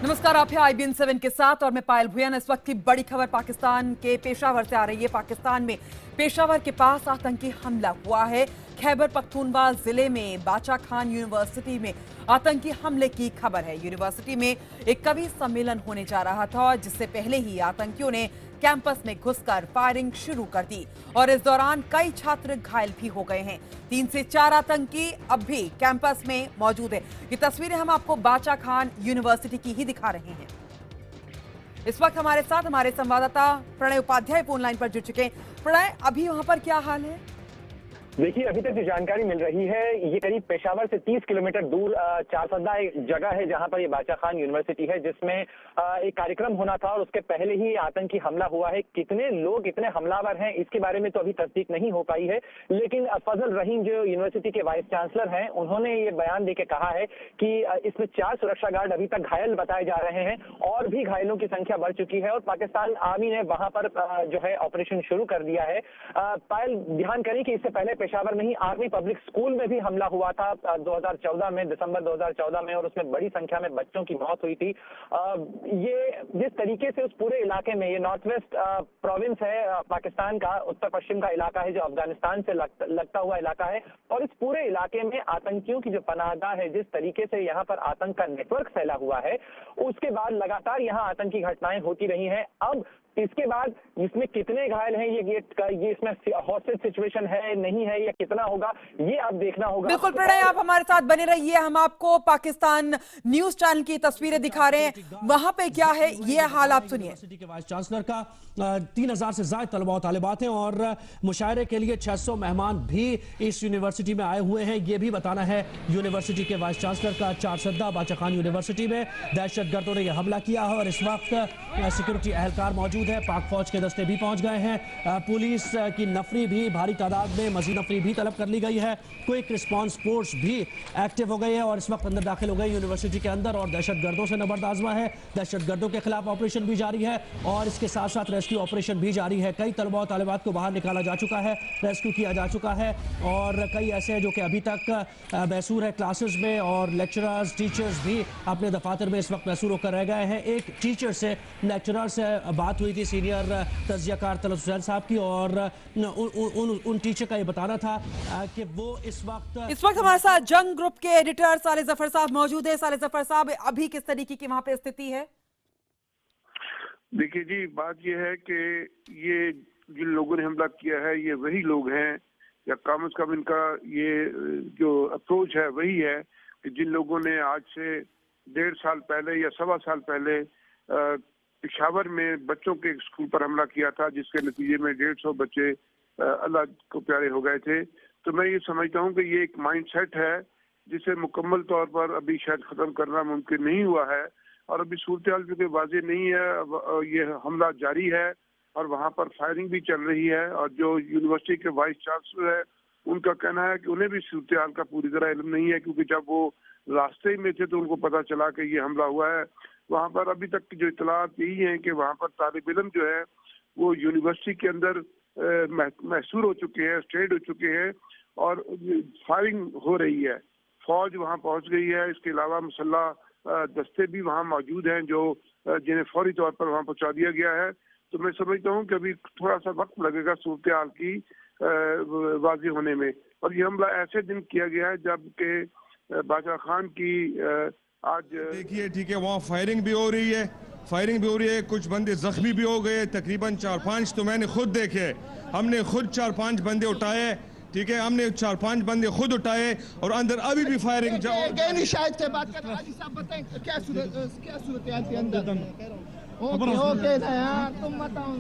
नमस्कार, आप हैं IBN7 के साथ और मैं पायल भुयान। इस वक्त की बड़ी खबर पाकिस्तान के पेशावर से आ रही है। पाकिस्तान में पेशावर के पास आतंकी हमला हुआ है। खैबर पख्तूनख्वा जिले में बाचा खान यूनिवर्सिटी में आतंकी हमले की खबर है। यूनिवर्सिटी में एक कवि सम्मेलन होने जा रहा था, जिससे पहले ही आतंकियों ने कैंपस में घुसकर फायरिंग शुरू कर दी और इस दौरान कई छात्र घायल भी हो गए हैं। 3 से 4 आतंकी अब भी कैंपस में मौजूद है। ये तस्वीरें हम आपको बाचा खान यूनिवर्सिटी की ही दिखा रहे हैं। इस वक्त हमारे साथ हमारे संवाददाता प्रणय उपाध्याय फोन लाइन पर जुड़ चुके हैं। प्रणय, अभी वहां पर क्या हाल है? देखिए, अभी तक जो जानकारी मिल रही है, ये करीब पेशावर से 30 किलोमीटर दूर चारसदा एक जगह है जहां पर ये बाचा खान यूनिवर्सिटी है, जिसमें एक कार्यक्रम होना था और उसके पहले ही आतंकी हमला हुआ है। कितने लोग, कितने हमलावर हैं, इसके बारे में तो अभी तस्दीक नहीं हो पाई है, लेकिन फजल रहीम जो यूनिवर्सिटी के वाइस चांसलर हैं, उन्होंने ये बयान देके कहा है कि इसमें 4 सुरक्षा गार्ड अभी तक घायल बताए जा रहे हैं और भी घायलों की संख्या बढ़ चुकी है और पाकिस्तान आर्मी ने वहां पर जो है ऑपरेशन शुरू कर दिया है। पायल, ध्यान करें कि इससे पहले पेशावर में ही आर्मी पब्लिक स्कूल में भी हमला हुआ था 2014 में, दिसंबर 2014 में, और उसमें बड़ी संख्या में बच्चों की मौत हुई थी। ये जिस तरीके से उस पूरे इलाके में, ये नॉर्थ वेस्ट प्रोविंस है पाकिस्तान का, उत्तर पश्चिम का इलाका है जो अफगानिस्तान से लगता हुआ इलाका है, और इस पूरे इलाके में आतंकियों की जो पनाहगाह है, जिस तरीके से यहाँ पर आतंक का नेटवर्क फैला हुआ है, उसके बाद लगातार यहाँ आतंकी घटनाएं होती रही हैं। अब इसके बाद इसमें कितने घायल हैं, ये इसमें हॉस्टेज सिचुएशन है नहीं है, या कितना होगा, ये अब देखना होगा। बिल्कुल प्रणय, आप हमारे साथ बने रहिए। हम आपको पाकिस्तान न्यूज चैनल की तस्वीरें दिखा रहे हैं। वहां पे क्या है, ये हाल आप सुनिए। यूनिवर्सिटी के वाइस चांसलर का 3000 से ज्यादा तलबा और तालिबात हैं और मुशायरे के लिए 600 मेहमान भी इस यूनिवर्सिटी में आए हुए हैं। ये भी बताना है यूनिवर्सिटी के वाइस चांसलर का। चारसदा बाचा खान यूनिवर्सिटी में दहशतगर्दों ने यह हमला किया है और इस वक्त सिक्योरिटी एहलकार मौजूद है। पाक फौज के दस्ते भी पहुंच गए हैं। पुलिस की नफरी भी भारी तादाद में, मजीद नफरी भी तलब कर ली गई है। क्विक रिस्पांस फोर्स भी एक्टिव हो गई है और इस वक्त अंदर दाखिल हो गई यूनिवर्सिटी के अंदर और दहशतगर्दों से नबर्द आजमा है। दहशतगर्दों के खिलाफ ऑपरेशन भी जारी है और इसके साथ साथ रेस्क्यू ऑपरेशन भी जारी है। कई तलबा और तालिबात को बाहर निकाला जा चुका है, रेस्क्यू किया जा चुका है और कई ऐसे हैं जो कि अभी तक मैसूर है क्लासेस में और लेक्चरर्स, टीचर्स भी अपने दफातर में इस वक्त मैसूर होकर रह गए हैं। एक टीचर से, लेक्चरर से बात हुई थी, सीनियर तजियाकार तलत हुसैन साहब की, और उन टीचर का ये बताना था कि वो इस वक्त हमारे साथ जंग ग्रुप के एडिटर साले जफर साहब मौजूद है। साले जफर साहब, अभी किस तरीके की वहां पे स्थिति है? देखिए जी, बात यह है कि ये जिन लोगों ने हमला किया है, ये वही लोग हैं, या कम से कम इनका ये जो अप्रोच है वही है कि जिन लोगों ने आज से 1.5 साल पहले या 1.25 साल पहले पेशावर में बच्चों के स्कूल पर हमला किया था, जिसके नतीजे में 150 बच्चे अल्लाह को प्यारे हो गए थे। तो मैं ये समझता हूँ कि ये एक माइंडसेट है जिसे मुकम्मल तौर पर अभी शायद ख़त्म करना मुमकिन नहीं हुआ है और अभी सूरत हाल भी कोई वाज़ेह नहीं है। ये हमला जारी है और वहाँ पर फायरिंग भी चल रही है और जो यूनिवर्सिटी के वाइस चांसलर है, उनका कहना है कि उन्हें भी सूरत हाल का पूरी तरह इल्म नहीं है, क्योंकि जब वो रास्ते में थे तो उनको पता चला कि ये हमला हुआ है। वहाँ पर अभी तक की जो इतलात यही है कि वहाँ पर तालिब इल्म जो है वो यूनिवर्सिटी के अंदर महसूर हो चुके हैं, स्ट्रेड हो चुके हैं और फायरिंग हो रही है। फौज वहाँ पहुँच गई है। इसके अलावा मुसल्ह दस्ते भी वहाँ मौजूद हैं जो जिन्हें फौरी तौर पर वहाँ पहुँचा दिया गया है। तो मैं समझता हूँ कि अभी थोड़ा सा वक्त लगेगा सूरत हाल की वाज़ेह होने में। और ये हमला ऐसे दिन किया गया है जबकि बाचा खान की आज देखिए, ठीक है, वहाँ फायरिंग भी हो रही है, कुछ बंदे जख्मी भी हो गए, तकरीबन 4-5 तो मैंने खुद देखे। हमने खुद 4-5 बंदे उठाए, ठीक है, हमने 4-5 बंदे खुद उठाए और अंदर अभी भी फायरिंग शायद से बात कर। हाजी साहब बताएं क्या सूरत हाल के अंदर? ओके ना यार, तुम बताओ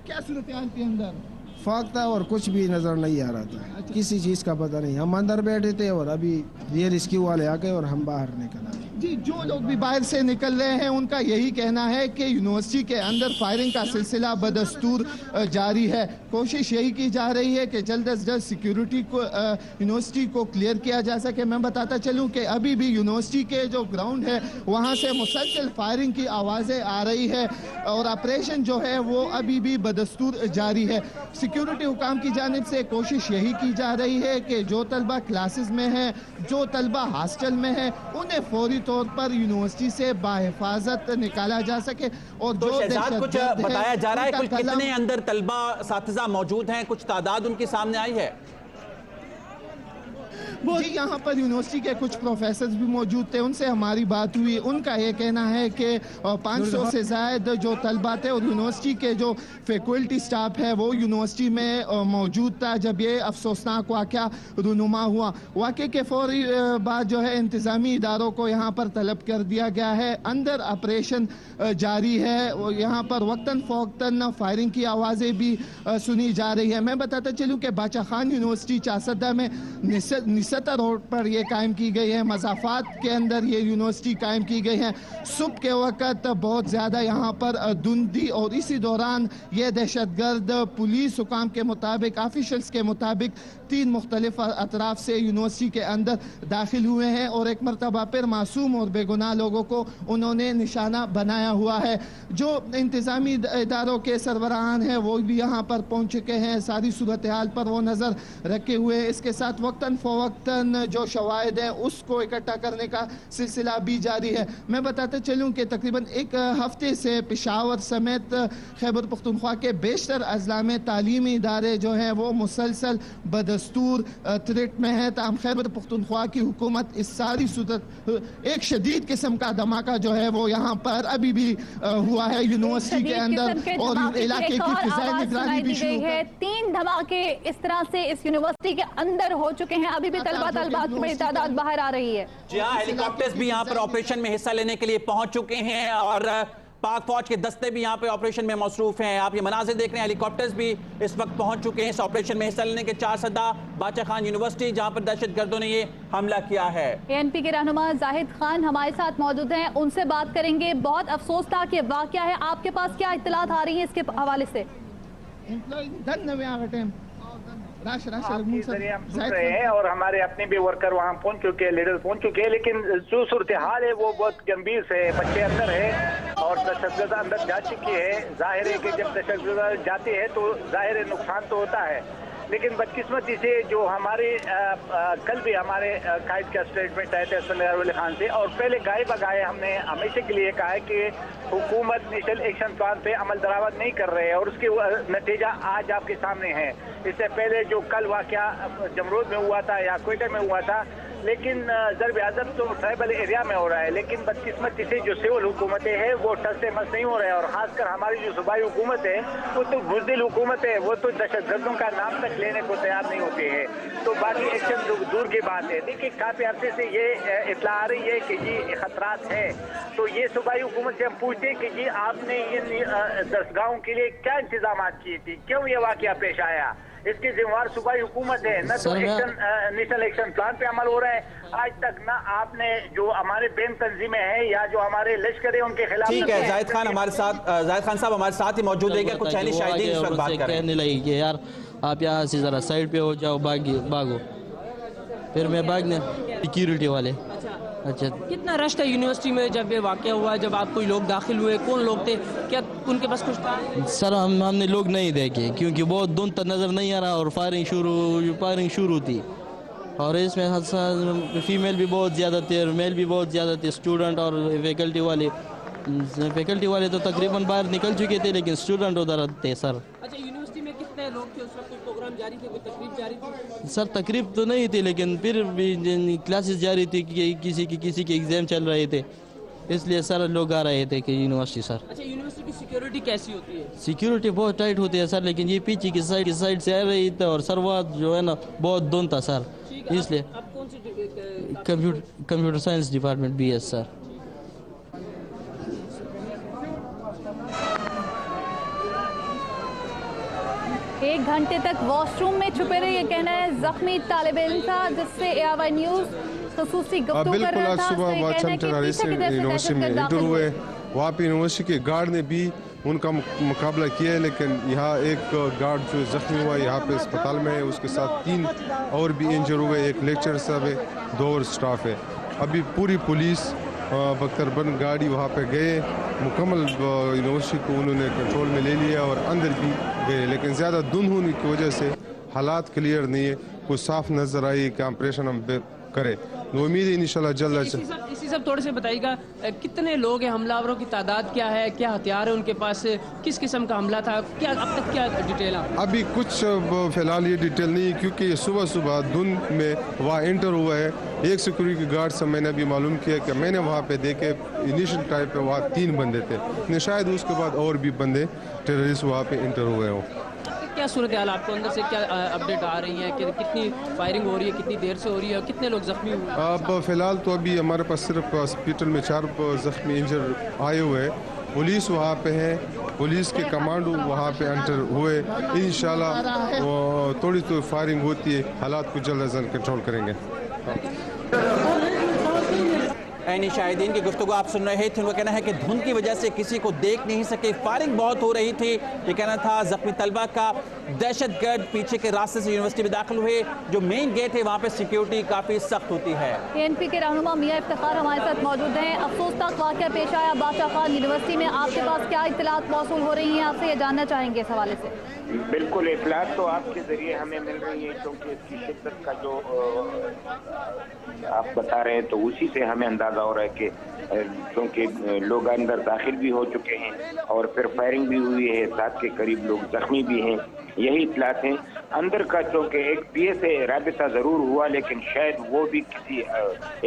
क्या सूरत हाल के अंदर? फाक था और कुछ भी नजर नहीं आ रहा था, किसी चीज का पता नहीं। हम अंदर बैठे थे और अभी ये रेस्क्यू वाले आ गए और हम बाहर निकल आए। जी, जो लोग भी बाहर से निकल रहे हैं उनका यही कहना है कि यूनिवर्सिटी के अंदर फायरिंग का सिलसिला बदस्तूर जारी है। कोशिश यही की जा रही है कि जल्द अज जल्द सिक्योरिटी को यूनिवर्सिटी को क्लियर किया जा सके। मैं बताता चलूं कि अभी भी यूनिवर्सिटी के जो ग्राउंड है वहाँ से मुसलसल फायरिंग की आवाज़ें आ रही है और ऑपरेशन जो है वो अभी भी बदस्तूर जारी है। सिक्योरिटी हुकाम की जानिब से कोशिश यही की जा रही है कि जो तलबा क्लासेस में हैं, जो तलबा हॉस्टल में हैं, उन्हें फौरी طور پر یونیورسٹی سے باحفاظت نکالا جا سکے. اور تو جو شہزاد کچھ بتایا جا رہا ہے کچھ ان کا کتنے اندر طلبہ اساتذہ موجود ہیں, کچھ تعداد ان کی سامنے آئی ہے؟ جی یہاں پر یونیورسٹی کے کچھ پروفیسرز بھی موجود تھے, ان سے ہماری بات ہوئی. ان کا یہ کہنا ہے کہ 500 سے زائد جو طلبہ تھے اور یونیورسٹی کے جو فیکلٹی سٹاف ہے وہ یونیورسٹی میں موجود تھا جب یہ افسوسناک واقعہ رونما ہوا. واقعے کے فوری بعد جو ہے انتظامی اداروں کو یہاں پر طلب کر دیا گیا ہے. اندر آپریشن جاری ہے. یہاں پر وقتاً فوقتاً فائرنگ کی آوازیں بھی سنی جا رہی ہے. میں بتاتا چلوں کہ باچا خان یونیورسٹی چارسدہ میں نستا روڈ پر یہ قائم کی گئی ہے. مضافات کے اندر یہ یونیورسٹی قائم کی گئی ہے. صبح کے وقت بہت زیادہ یہاں پر دھند تھی اور اسی دوران یہ دہشت گرد پولیس حکام کے مطابق, آفیشلز کے مطابق 3 مختلف اطراف سے یونیورسٹی کے اندر داخل ہوئے ہیں اور ایک مرتبہ پھر معصوم اور بے گناہ لوگوں کو انہوں نے نشانہ بنایا ہوا ہے. جو انتظامی اداروں کے سربراہان ہیں وہ بھی یہاں پر پہنچ چکے ہیں. ساری صورتحال پر وہ نظر رکھے ہوئے. اس کے ساتھ وقتاً فوقتاً جو شواہد ہیں اس کو اکٹھا کرنے کا سلسلہ بھی جاری ہے. میں بتاتے چلوں کہ تقریباً ایک ہفتے سے پشاور سمیت خیبر پختونخوا کے بیشتر اضلاع میں تعلیمی ادارے جو ہیں وہ مسلسل بدستور تھریٹ میں ہیں. تاہم خیبر پختونخوا کی حکومت اس ساری صورت ایک شدید قسم کا دھماکہ جو ہے وہ یہاں پر ابھی بھی ہوا ہے یونیورسٹی کے اندر اور علاقے کی فضائی نگرانی بھی شروع ہے. 3 دھماکے اس طرح سے اس یونیورسٹی کے اندر ہو چکے ہیں. ابھی بھی طلبات کی بڑی تعداد باہر آ رہی ہے. جی ہاں, ہیلی کاپٹرز بھی یہاں پر آپریشن میں حصہ لینے کے لیے پہنچ چکے ہیں اور پاک فوج کے دستے بھی یہاں پہ آپریشن میں مصروف ہیں. آپ یہ مناظر دیکھ رہے ہیں, ہیلی کاپٹرز بھی اس وقت پہنچ چکے ہیں اس آپریشن میں حصہ لینے کے. چارسدہ باچا خان یونیورسٹی جہاں پر دہشت گردوں نے یہ حملہ کیا ہے. ANP کے رہنما زاہد خان ہمارے ساتھ موجود ہیں, ان سے بات کریں گے. بہت افسوسناک یہ واقعہ ہے, آپ کے پاس کیا اطلاعات آ رہی ہیں اس کے حوالے سے؟ آپ کے ذریعے ہم سن رہے ہیں اور ہمارے اپنے بھی ورکر وہاں پہنچ چکے ہیں, لیڈر پہنچ چکے ہیں, لیکن جو صورتحال ہے وہ بہت گمبھیر سے. بچے اندر ہیں اور دہشت گرد اندر جا چکی ہے. ظاہر ہے کہ جب دہشت گرد جاتے ہیں تو ظاہر نقصان تو ہوتا ہے, لیکن بدقسمتی سے جو ہمارے کل بھی ہمارے قائد کا اسٹیٹمنٹ آئے تھے اسفندیار ولی خان سے, اور پہلے گائے بگائے ہم نے ہمیشہ کے لیے کہا ہے کہ حکومت نیشنل ایکشن پلان پہ عمل درآمد نہیں کر رہے ہیں اور اس کے نتیجہ آج آپ کے سامنے ہے. اس سے پہلے جو کل واقعہ جمرود میں ہوا تھا یا کوئٹہ میں ہوا تھا, لیکن ضرب عضب تو ٹرائبل ایریا میں ہو رہا ہے, لیکن بدقسمتی سے جو سول حکومتیں ہیں وہ ٹس سے مس نہیں ہو رہے ہیں. اور خاص کر ہماری جو صوبائی حکومت ہے وہ تو بزدل حکومت ہے, وہ تو دہشت گردوں کا نام تک لینے کو تیار نہیں ہوتے ہیں. تو باقی ایکشن دور کی بات ہے. دیکھیے کافی عرصے سے یہ اطلاع آ رہی ہے کہ یہ خطرات ہے, تو یہ صوبائی حکومت سے ہم پوچھتے ہیں کہ جی آپ نے یہ درسگاہوں کے لیے کیا انتظامات کیے تھے, کیوں یہ واقعہ پیش آیا؟ اس کی ذمہ دار صوبائی حکومت ہے, نہ تو نیشنل ایکشن پلان پہ عمل ہو رہا ہے آج تک, نہ آپ نے جو ہمارے بین تنظیمیں ہیں یا جو ہمارے لشکر ہیں ان کے خلاف. ٹھیک ہے, زاہد خان ہمارے ساتھ, زاہد خان صاحب ہمارے ساتھ ہی موجود ہے. کیا کچھ اہل شاہدین اس وقت بات کر رہے ہیں؟ کہنے لگی کہ یار آپ یہاں سے ذرا سائڈ پہ ہو جاؤ, بھاگو. پھر میں بھاگنے سیکیورٹی والے. اچھا, کتنا رش تھا یونیورسٹی میں جب یہ واقعہ ہوا, جب آپ کوئی لوگ داخل ہوئے, کون لوگ تھے, کیا ان کے پاس کچھ تھا؟ سر ہم نے لوگ نہیں دیکھے کیونکہ بہت دھند تک نظر نہیں آ رہا اور فائرنگ شروع تھی, اور اس میں فیمیل بھی بہت زیادہ تھے اور میل بھی بہت زیادہ تھے. اسٹوڈنٹ اور فیکلٹی والے تو تقریباً باہر نکل چکے تھے, لیکن اسٹوڈنٹ ادھر تھے. سر اچھا, یونیورسٹی میں کتنے لوگ تھے اس وقت؟ کوئی پروگرام جاری تھے, کوئی تقریب جاری تھی؟ سر تقریب تو نہیں تھی, لیکن پھر بھی کلاسز جاری تھی کہ کسی کے ایگزام چل رہے تھے, اس لیے سر لوگ آ رہے تھے کہ یونیورسٹی. سر اچھا, یونیورسٹی کی سیکیورٹی کیسی ہوتی ہے؟ سیکیورٹی بہت ٹائٹ ہوتی ہے سر, لیکن یہ پیچھے کی سائڈ سے آ رہی تھی اور سروات جو ہے نا بہت دھند تھا سر, اس لیے. آپ کون سے کمپیوٹر سائنس ڈپارٹمنٹ BS. سر 1 گھنٹے تک واش روم میں چھپے رہے, یہ کہنا ہے زخمی طالب علم تھا جس سے ARY نیوز خصوصی گفتگو کر رہا تھا. یونیورسٹی میں انٹر ہوئے, وہاں پہ یونیورسٹی کے گارڈ نے بھی ان کا مقابلہ کیا ہے, لیکن یہاں ایک گارڈ جو زخمی ہوا یہاں پہ اسپتال میں ہے, اس کے ساتھ 3 اور بھی انجر ہوئے, ایک لیکچر صاحب ہے, 2 اور سٹاف ہے. ابھی پوری پولیس بختر بند گاڑی وہاں پہ گئے, مکمل یونیورسٹی کو انہوں نے کنٹرول میں لے لیا اور اندر بھی گئے, لیکن زیادہ دھند ہونے کی وجہ سے حالات کلیئر نہیں ہے. کوئی صاف نظر آئی کہ آپریشن ہم करे। उम्मीद है इंशाल्लाह जल्द। इसी सब थोड़े से बताइएगा, कितने लोग हैं, हमलावरों की तादाद क्या है, क्या हथियार है उनके पास, किस किस्म का हमला था, क्या अब तक क्या डिटेल है? अभी कुछ फिलहाल ये डिटेल नहीं, क्योंकि सुबह सुबह धुंध में वहाँ एंटर हुआ है। एक सिक्योरिटी गार्ड से मैंने अभी मालूम किया कि मैंने वहाँ पे देखे इनिशियल टाइम पे वहाँ 3 बंदे थे, शायद उसके बाद और भी बंदे टेररिस्ट वहाँ पे एंटर हुए हों। क्या सूरत हाल आपको अंदर से क्या अपडेट आ रही है कि कितनी फायरिंग हो रही है, कितनी देर से हो रही है, कितने लोग जख्मी हुए? अब फिलहाल तो अभी हमारे पास सिर्फ हॉस्पिटल में 4 जख्मी इंजर आए हुए हैं। पुलिस वहाँ पे है, पुलिस के कमांडो वहाँ पे एंटर हुए। इंशाल्लाह थोड़ी तो फायरिंग होती है, हालात को जल्द अज जल्द कंट्रोल करेंगे। ऐनी शाहिदीन की गुफ्तगू आप सुन रहे थे। उनका कहना है कि धुंध की वजह से किसी को देख नहीं सके, फायरिंग बहुत हो रही थी। ये कहना था जख्मी तलबा का। दहशतगर्द पीछे के रास्ते से यूनिवर्सिटी में दाखिल हुए, जो मेन गेट है वहाँ पे सिक्योरिटी काफी सख्त होती है। एएनपी के रहनुमा मियां इफ्तिखार हमारे साथ मौजूद हैं। अफसोसनाक वाक़या पेश आया बादशाह खान यूनिवर्सिटी में, आपके पास क्या इत्तलात मौसूल हो रही हैं, आपसे ये जानना चाहेंगे इस हवाले से। बिल्कुल, इत्तलात तो आपके जरिए हमें मिल रही है, क्योंकि इसकी शिद्दत का जो आप बता रहे हैं तो उसी से हमें अंदाजा हो रहा है कि क्योंकि लोग अंदर दाखिल भी हो चुके हैं और फिर फायरिंग भी हुई है, 7 के करीब लोग जख्मी भी हैं। यही इत्तलात हैं अंदर का। चूँकि एक पीए से राबिता ज़रूर हुआ, लेकिन शायद वो भी किसी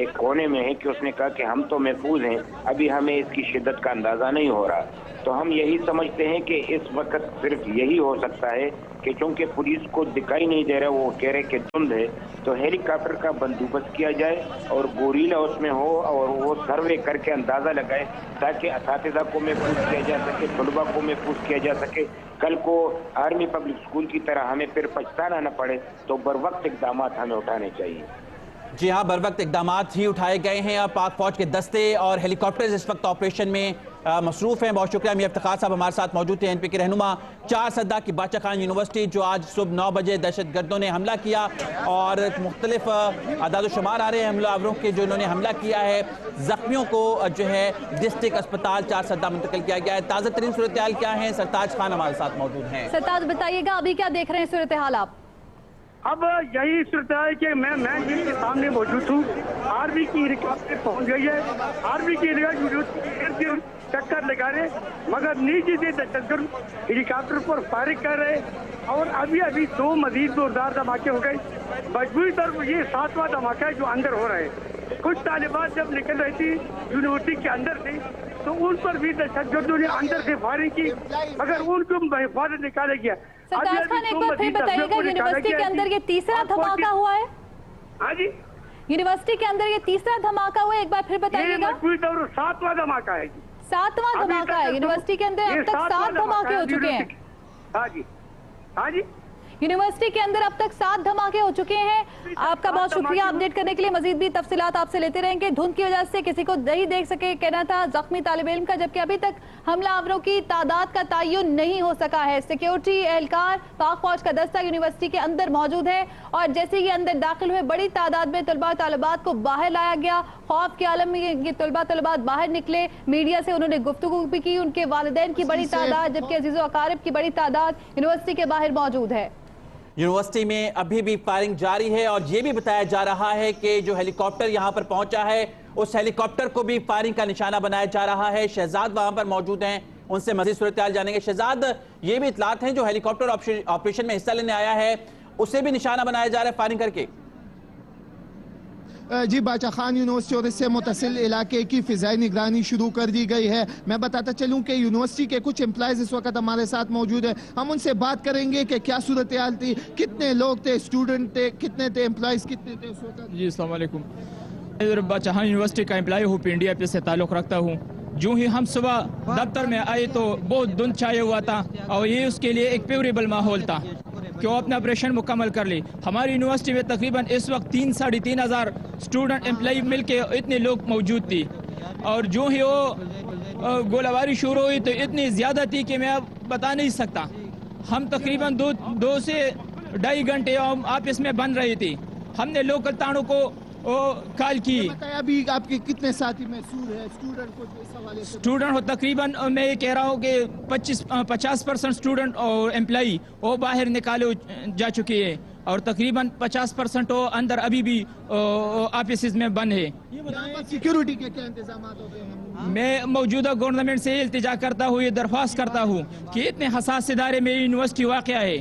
एक कोने में है कि उसने कहा कि हम तो महफूज हैं, अभी हमें इसकी शिद्दत का अंदाज़ा नहीं हो रहा। तो हम यही समझते हैं कि इस वक्त सिर्फ यही हो सकता है कि चूँकि पुलिस को दिखाई नहीं दे रहा, वो कह रहे कि धुंध है, तो हेलीकॉप्टर का बंदोबस्त किया जाए और गोरीला उसमें हो और वो सर्वे करके अंदाज़ा लगाए, ताकि असातिज़ा को महफूज किया जा सके, तलबा को महफूज किया जा सके। कल को आर्मी पब्लिक स्कूल की तरह हमें फिर पछताना न पड़े, तो बर वक्त इक़दाम हमें उठाने चाहिए। जी हाँ, बर वक्त इक़दाम ही उठाए गए हैं। पाक फौज के दस्ते और हेलीकॉप्टर्स इस वक्त ऑपरेशन में मसरूफ़ हैं। बहुत शुक्रिया। मियां इफ्तिखार साहब हमारे साथ मौजूद थे। एनपी के रहनुमा। 4 सद्दा की बादशाह खान यूनिवर्सिटी जो आज सुबह 9 बजे दहशतगर्दों ने हमला किया और मुख्तलिफ अदाद-ओ-शुमार आ रहे हैं हमलावरों के, जो इन्होंने हमला किया है। जख्मियों को जो है डिस्ट्रिक्ट अस्पताल 4 सद्दा मुंतकिल किया गया है। ताज़ा तरीन सूरत हाल क्या है, सरताज खान हमारे साथ मौजूद हैं। सरताज बताइएगा, अभी क्या देख रहे हैं सूरत हाल आप? अब यही सूरत है कि मैं जिनके सामने मौजूद हूँ। आर्मी की हेलीकॉप्टर पहुँच गई है। आर्मी की हेलीकॉप्टर चक्कर लगा रहे, मगर नीचे से दहशतगर्द हेलीकॉप्टर पर फायरिंग कर रहे और अभी 2 मजीद जोरदार धमाके हो गए। मजबूरी तौर ये 7वां धमाका है जो अंदर हो रहे हैं। कुछ तालिबान जब निकल रही थी यूनिवर्सिटी के अंदर से, तो उन पर भी दहशतगर्दों ने अंदर से फायरिंग की, मगर उनको हिफाजत निकाला गया। सरताज खान, एक बार फिर बताइएगा, यूनिवर्सिटी के अंदर ये तीसरा धमाका हुआ है? हाँ जी, यूनिवर्सिटी के अंदर ये तीसरा धमाका हुआ है, एक बार फिर बताइएगा। 7वां धमाका है। 7वां धमाका है यूनिवर्सिटी के अंदर। अब तक 7 धमाके हो चुके हैं। हाँ जी, हाँ जी, यूनिवर्सिटी के अंदर अब तक 7 धमाके हो चुके हैं। आपका बहुत शुक्रिया अपडेट करने के लिए। मजीद भी तफसीलात आपसे लेते रहेंगे। धुंध की वजह से किसी को नहीं देख सके, कहना था जख्मी तालिब इल्म का, जबकि अभी तक हमलावरों की तादाद का तयन नहीं हो सका है। सिक्योरिटी एहलकार, पाक फौज का दस्ता यूनिवर्सिटी के अंदर मौजूद है और जैसे ही अंदर दाखिल हुए बड़ी तादाद में तलबा तालिबात को बाहर लाया गया। खौफ के आलम में ये तलबा तलबात बाहर निकले, मीडिया से उन्होंने गुफ्तगू भी की। उनके वालिदैन की बड़ी तादाद, जबकि अजीज़ो अकारिब की बड़ी तादाद यूनिवर्सिटी के बाहर मौजूद है। यूनिवर्सिटी में अभी भी फायरिंग जारी है और ये भी बताया जा रहा है कि जो हेलीकॉप्टर यहां पर पहुंचा है, उस हेलीकॉप्टर को भी फायरिंग का निशाना बनाया जा रहा है। शहजाद वहां पर मौजूद हैं, उनसे मजीद सूरत हाल जानेंगे। शहजाद, ये भी इतलात हैं जो हेलीकॉप्टर ऑपरेशन में हिस्सा लेने आया है, उसे भी निशाना बनाया जा रहा है फायरिंग करके? जी, बादशाह खान यूनिवर्सिटी और इससे मुतसिल इलाके की फिजाई निगरानी शुरू कर दी गई है। मैं बताता चलूं कि यूनिवर्सिटी के कुछ एम्प्लॉयज इस वक्त हमारे साथ मौजूद है। हम उनसे बात करेंगे कि क्या सूरत हाल थी, कितने लोग थे, स्टूडेंट थे, कितने थे, एम्प्लॉयज कितने थे उस वक्त? जी, अस्सलाम वालेकुम। बादशाह खान यूनिवर्सिटी का एम्प्लॉय हूँ, इंडिया पे से ताल्लुक़ रखता हूँ। जो ही हम सुबह दफ्तर में आए तो बहुत धुंध छाया हुआ था और ये उसके लिए एक फेवरेबल माहौल था कि वो अपना ऑपरेशन मुकम्मल कर ले। हमारी यूनिवर्सिटी में तकरीबन इस वक्त 3-3.5 हज़ार स्टूडेंट एम्प्लॉय मिल के इतने लोग मौजूद थी और जो ही वो गोलाबारी शुरू हुई तो इतनी ज़्यादा थी कि मैं अब बता नहीं सकता। हम तकरीबन 2 से 2.5 घंटे आपस में बन रही थी। हमने लोकल तानों को कॉल की। अभी आपके कितने साथी महसूस है स्टूडेंट को इस हवाले से? स्टूडेंट हो तकरीबन, मैं ये कह रहा हूँ कि 50% स्टूडेंट और एम्प्लॉई वो बाहर निकाले जा चुके हैं और तकरीबन 50% अंदर अभी भी ऑफिस में बंद है। ये बताएं सिक्योरिटी के क्या इंतजाम होते हैं? मैं मौजूदा गवर्नमेंट से इल्तिजा करता हूँ, ये दरख्वास्त करता हूँ कि इतने हसास इदारे में यूनिवर्सिटी वाक़ है,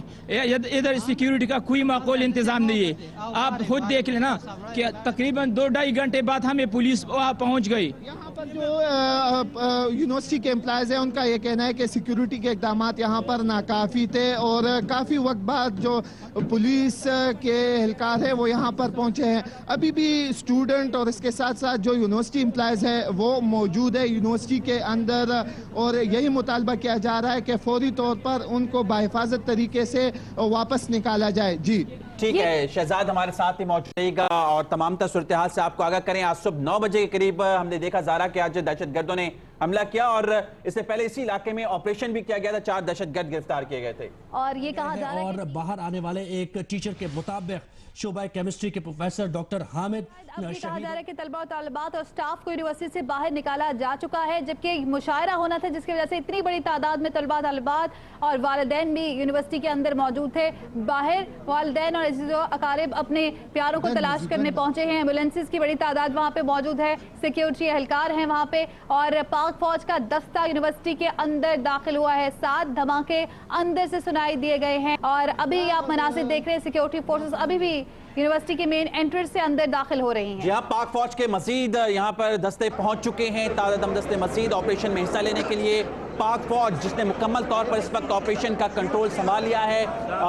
इधर सिक्योरिटी का कोई माकूल इंतजाम नहीं है। आप खुद देख लेना कि तकरीबन 2-2.5 घंटे बाद हमें पुलिस वहाँ पहुँच गई। यहाँ पर जो यूनिवर्सिटी के एम्प्लॉयज हैं उनका ये कहना है कि सिक्योरिटी के इकदाम यहाँ पर नाकाफी थे और काफ़ी वक्त बाद जो पुलिस के एहलकार है वो यहाँ पर पहुँचे हैं। अभी भी स्टूडेंट और इसके साथ साथ जो यूनिवर्सिटी एम्प्लॉयज है वो मौजूद है यूनिवर्सिटी के अंदर और यही मुतालबा किया जा रहा है कि फौरी तौर पर उनको बाहिफाजत तरीके से वापस निकाला जाए। जी ठीक है, शहजाद हमारे साथ ही मौजूद रहेगा और तमाम सूरत हाल से आपको आगाह करें। आज सुबह 9 बजे के करीब हमने देखा ज़ारा कि आज दहशतगर्दों ने हमला किया और इससे पहले इसी इलाके में ऑपरेशन भी किया गया था, 4 दहशतगर्द गिरफ्तार किए गए थे। और ये कहा जा रहा है और बाहर आने वाले एक टीचर के मुताबिक शोबा केमिस्ट्री के प्रोफेसर डॉक्टर हामिद, कहा जा रहा है कि तलबा और तालिबात और स्टाफ को यूनिवर्सिटी से बाहर निकाला जा चुका है, जबकि मुशायरा होना था जिसकी वजह से इतनी बड़ी तादाद में तलबा तालिबात और वालिदैन भी यूनिवर्सिटी के अंदर मौजूद थे। बाहर वालिदैन और अकारिब अपने प्यारों को तलाश करने पहुंचे हैं। एम्बुलेंसेस की बड़ी तादाद वहाँ पे मौजूद है, सिक्योरिटी एहलकार हैं वहाँ पे और पाक फौज का दस्ता यूनिवर्सिटी के अंदर दाखिल हुआ है। 7 धमाके अंदर से सुनाई दिए गए हैं और अभी आप मनासिर देख रहे हैं, सिक्योरिटी फोर्सेस अभी भी यूनिवर्सिटी के मेन एंट्रेंस से अंदर दाखिल हो रही हैं। जी हाँ, पाक फौज के मजीद यहाँ पर दस्ते पहुंच चुके हैं, ताज़ा दम दस्ते मजीद ऑपरेशन में हिस्सा लेने के लिए। पाक फौज जिसने मुकम्मल तौर पर इस वक्त ऑपरेशन का कंट्रोल संभाल लिया है,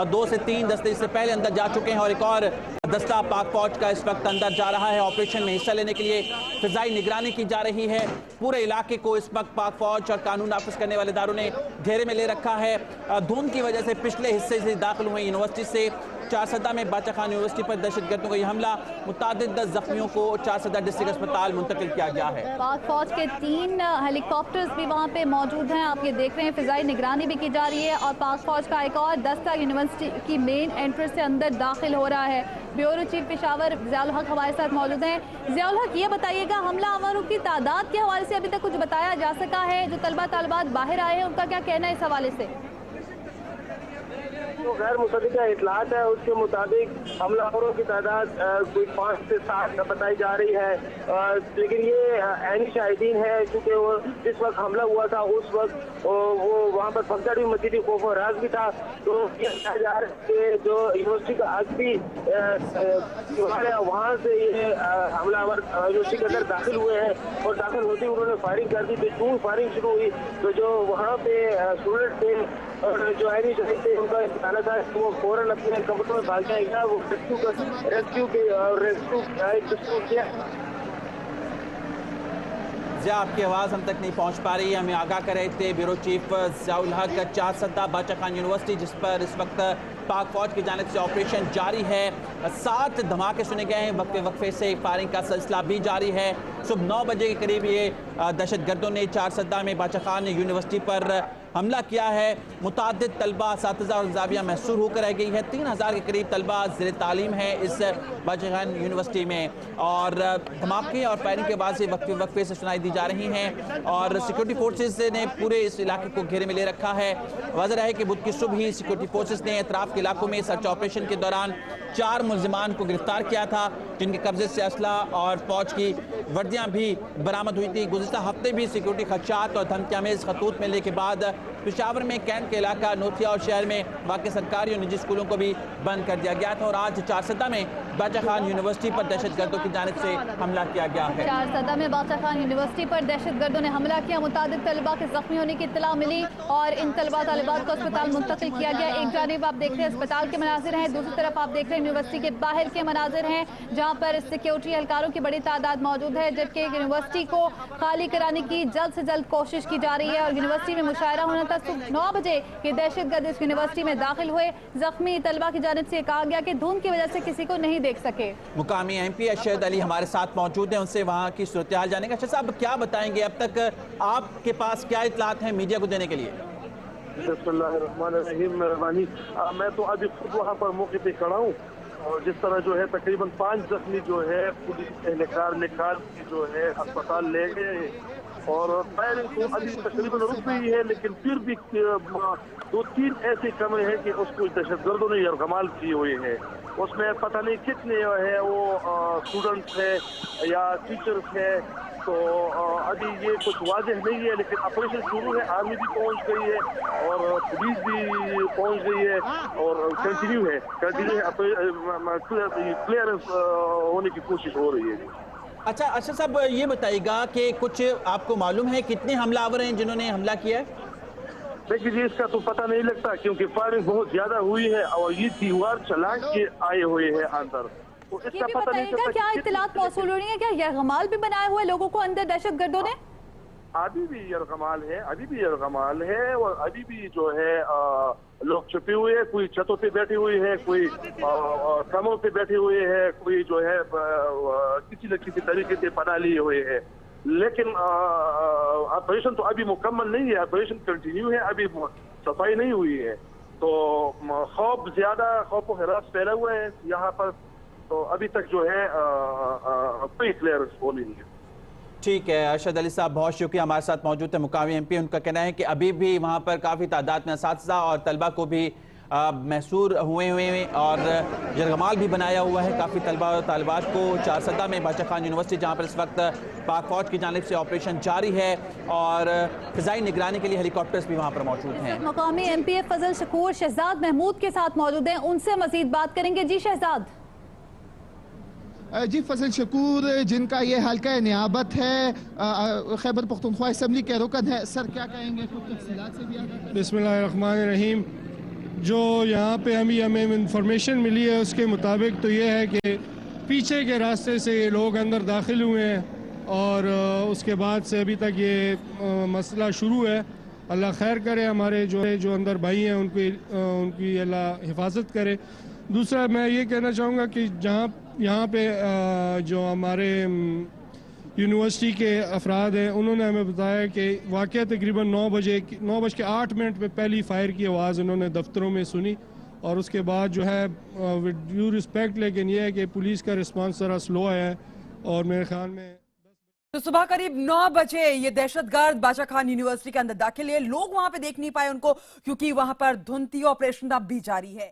2 से 3 दस्ते इससे पहले अंदर जा चुके हैं और एक और दस्ता पाक फौज का इस वक्त अंदर जा रहा है ऑपरेशन में हिस्सा लेने के लिए। फिजाई निगरानी की जा रही है, पूरे इलाके को इस वक्त पाक फौज और कानून नाफिज करने वाले इदारों ने घेरे में ले रखा है। धुंध की वजह से पिछले हिस्से से दाखिल हुए यूनिवर्सिटी से चारसदा में बाचा खान यूनिवर्सिटी पर दहशतगर्दों का यह हमला, मुतादिद जख्मियों को चारसदा डिस्ट्रिक्ट अस्पताल मुंतकिल किया गया है। पाक फौज के 3 हेलीकॉप्टर्स भी वहाँ पे मौजूद हैं, आप ये देख रहे हैं। फिजाई निगरानी भी की जा रही है और पाक फौज का एक और दस्ता यूनिवर्सिटी की मेन एंट्रेंस से अंदर दाखिल हो रहा है। ब्यूरो चीफ पेशावर ज़ियाउल हक हमारे साथ मौजूद हैं। ज़ियाउल हक, ये बताइएगा हमला आवरों की तादाद के हवाले से अभी तक कुछ बताया जा सका है? जो तलबा तालिबात बाहर आए हैं उनका क्या कहना है इस हवाले से? जो गैर मुतल्लिका इतलात है उसके मुताबिक हमलावरों की तादाद कोई 5 से 7 बताई जा रही है, लेकिन ये ऐनी शाहिदीन है क्योंकि वो जिस वक्त हमला हुआ था उस वक्त वो वहाँ पर भगदड़ भी मची थी, खौफ और राज भी था। तो ये कहा जा रहा है कि जो यूनिवर्सिटी का आखिरी वहाँ से ये हमलावर यूनिवर्सिटी के अंदर दाखिल हुए हैं और दाखिल होते ही उन्होंने फायरिंग कर दी। तो जून फायरिंग शुरू हुई तो जो वहाँ पे स्टूडेंट थे और जो ऐनी शाहिद थे उनका कहना था कि वो फौरन अपने कमरों में भाग जाएगा, वो रेस्क्यू किया। जी आपकी आवाज़ हम तक नहीं पहुंच पा रही है, हमें आगाह कर रहे थे ब्यूरो चीफ ज़ियाउल हक। चारसदा बाचा खान यूनिवर्सिटी जिस पर इस वक्त पाक फौज की जानिब से ऑपरेशन जारी है, 7 धमाके सुने गए हैं, वक्फे वक्फे से फायरिंग का सिलसिला भी जारी है। सुबह 9 बजे के करीब ये दहशतगर्दों ने चारसदा में बाचा खान यूनिवर्सिटी पर हमला किया है। मुतादिद तलबा असातिज़ा और जाविया महसूर होकर रह गई है। 3000 के करीब तलबा ज़ेर तालीम है इस बाचा खान यूनिवर्सिटी में और धमाके और फायरिंग के बाद से वक्फे वक्फे से सुनाई दी जा रही हैं और सिक्योरिटी फोर्सेस ने पूरे इस इलाके को घेरे में ले रखा है। वाज़ेह है कि बुध की सुबह ही सिक्योरिटी फोर्सेस ने अतराफ के इलाकों में सर्च ऑपरेशन के दौरान 4 मुलजिमान को गिरफ्तार किया था, जिनके कब्जे से असला और फौज की वर्दियाँ भी बरामद हुई थी। गुज़िश्ता हफ्ते भी सिक्योरिटी खदशात और धमकियामेज़ खतूत मिलने के बाद पेशावर में कैंट के इलाका नोथिया और शहर में वाक़ई सरकारी और निजी स्कूलों को भी बंद कर दिया गया था और आज चारसदा में बाचा खान यूनिवर्सिटी पर दहशतगर्दों की जानिब से हमला किया गया है। चारसदा में बाचा खान यूनिवर्सिटी पर दहशतगर्दों ने हमला किया, मुतादिद तलबा के जख्मी होने की इत्तला मिली और इन तलबा तालिबात को अस्पताल मुंतकिल किया गया। एक जानिब आप देख रहे हैं अस्पताल के मनाजिर हैं, दूसरी तरफ आप देख रहे हैं यूनिवर्सिटी के बाहर के मनाजिर हैं जहाँ पर सिक्योरिटी एहलकारों की बड़ी तादाद मौजूद है, जबकि यूनिवर्सिटी को खाली कराने की जल्द से जल्द कोशिश की जा रही है और यूनिवर्सिटी में मुशायरा होना था। सुबह 9 बजे ये दहशतगर्द इस यूनिवर्सिटी में दाखिल हुए। जख्मी तलबा की जानिब से कहा गया कि धुंध की वजह से किसी को नहीं देख सके। मुकामी MP अरशद अली हमारे साथ मौजूद हैं, उनसे वहाँ की सूरत हाल जानेंगे। अरशद साहब क्या बताएंगे, अब तक आपके पास क्या इत्तलात हैं मीडिया को देने के लिए? बिस्मिल्लाहिर्रहमानिर्रहीम, मेहरबानी। मैं तो अभी खुद वहाँ पर मौके पे खड़ा हूँ और जिस तरह जो है तकरीबन 5 जख्मी जो है पुलिस एहलकार निकाल के जो है अस्पताल ले गए اور فائرنگ تو ابھی تقریباً رک گئی ہے، لیکن پھر بھی 2-3 ایسے کمرے ہیں کہ اس کو دہشت گردوں نے یرغمال کیے ہوئے ہیں. اس میں پتہ نہیں کتنے ہیں وہ اسٹوڈنٹس ہے یا ٹیچرز ہے. تو ابھی یہ کچھ واضح نہیں ہے، لیکن آپریشن شروع ہے. آرمی بھی پہنچ گئی ہے اور پولیس بھی پہنچ گئی ہے اور کنٹینیو ہے کلیئرنس ہونے کی کوشش ہو رہی ہے. اچھا اشرف صاحب یہ بتائیے گا کہ کچھ آپ کو معلوم ہے کتنے حملہ آور ہیں جنہوں نے حملہ کیا ہے؟ دیکھیے جی، اس کا تو پتہ نہیں لگتا کیونکہ فائرنگ بہت زیادہ ہوئی ہے اور یہ دیوار چلا کے آئے ہوئے ہیں اندر. تو اس یہ کا بھی پتہ نہیں بتائیے گا چلتا کیا اطلاعات موصول ہو رہی ہیں، کیا یرغمال بھی بنائے ہوئے لوگوں کو اندر دہشت گردوں نے؟ ابھی بھی یرغمال ہے اور ابھی بھی جو ہے لوگ چھپے ہوئے ہیں. کوئی چھتوں پہ بیٹھے ہوئے ہیں، کوئی کمروں پہ بیٹھے ہوئے ہیں، کوئی جو ہے کسی نہ کسی طریقے سے پناہ لیے ہوئے ہیں. لیکن آپریشن تو ابھی مکمل نہیں ہے، آپریشن کنٹینیو ہے، ابھی صفائی نہیں ہوئی ہے. تو خوف و ہراس پھیلا ہوا ہے یہاں پر. تو ابھی تک جو ہے کوئی کلیئرنس ہو نہیں ہے. ٹھیک ہے ارشد علی صاحب، بہت شکریہ. ہمارے ساتھ موجود ہیں مقامی ایم پی. ان کا کہنا ہے کہ ابھی بھی وہاں پر کافی تعداد میں اساتذہ اور طلبہ کو بھی محصور ہوئے ہیں اور یرغمال بھی بنایا ہوا ہے کافی طلبہ اور طالبات کو. چارسدہ میں باچا خان یونیورسٹی جہاں پر اس وقت پاک فوج کی جانب سے آپریشن جاری ہے اور فضائی نگرانی کے لیے ہیلی کاپٹرز بھی وہاں پر موجود ہیں. مقامی ایم پی فضل شکور شہزاد محمود کے ساتھ موجود ہیں، ان سے مزید بات کریں گے. جی شہزاد. جی فضل شکور جن کا یہ حلقہ نیابت ہے خیبر پختونخوا اسمبلی کے رکن ہے، سر کیا کہیں گے؟ کچھ تفصیلات سے بھی آگاہ. بسم اللہ الرحمن الرحیم. جو یہاں پہ ہمیں انفارمیشن ملی ہے اس کے مطابق تو یہ ہے کہ پیچھے کے راستے سے یہ لوگ اندر داخل ہوئے ہیں اور اس کے بعد سے ابھی تک یہ مسئلہ شروع ہے. اللہ خیر کرے، ہمارے جو اندر بھائی ہیں ان کی اللہ حفاظت کرے. دوسرا میں یہ کہنا چاہوں گا کہ یہاں پہ جو ہمارے یونیورسٹی کے افراد ہیں انہوں نے ہمیں بتایا کہ واقعہ تقریباً 9:08 پہ پہلی فائر کی آواز انہوں نے دفتروں میں سنی اور اس کے بعد جو ہے ود ڈیو رسپیکٹ لیکن یہ ہے کہ پولیس کا رسپانس ذرا سلو آیا ہے اور میرے خیال میں تو صبح قریب 9 بجے یہ دہشت گرد باچا خان یونیورسٹی کے اندر داخل ہوئے. لوگ وہاں پہ دیکھ نہیں پائے ان کو کیونکہ وہاں پر دھند تھی. آپریشن اب بھی جاری ہے.